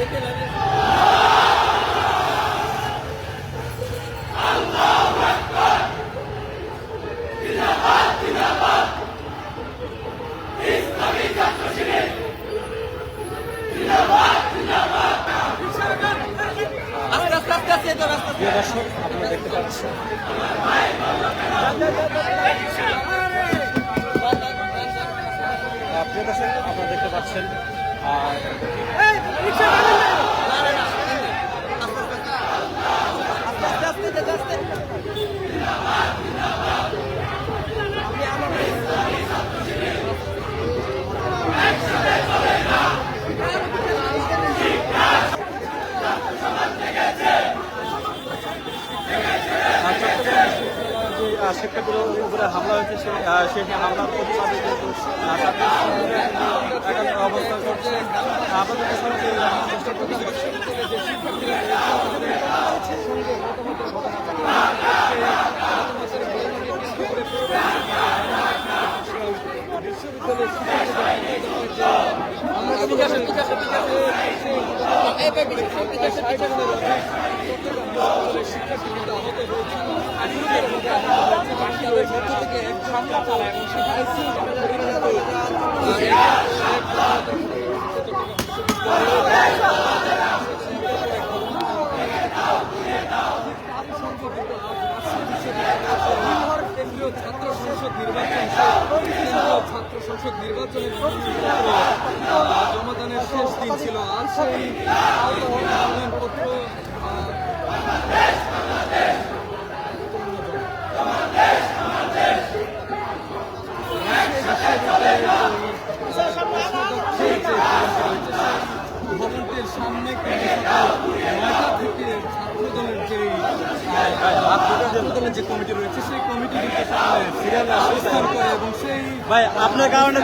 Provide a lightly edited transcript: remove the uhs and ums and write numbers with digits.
প্রিয় দর্শক, আপনারা দেখতে পাচ্ছেন শিক্ষার্থীদের উপরে হামলা হয়েছে, সেই হামলার প্রতিবাদে কিন্তু অবস্থান করছে। ছাত্র সংসদ নির্বাচনের জমাদানের শেষ দিন ছিল। আজ সেই মনোনয়নপত্র ভবনটির সামনে 9টা থেকে ছাত্রদলের যে কমিটি রয়েছে সেই কমিটি সিরিয়াল করে এবং সেই আপনার কারণে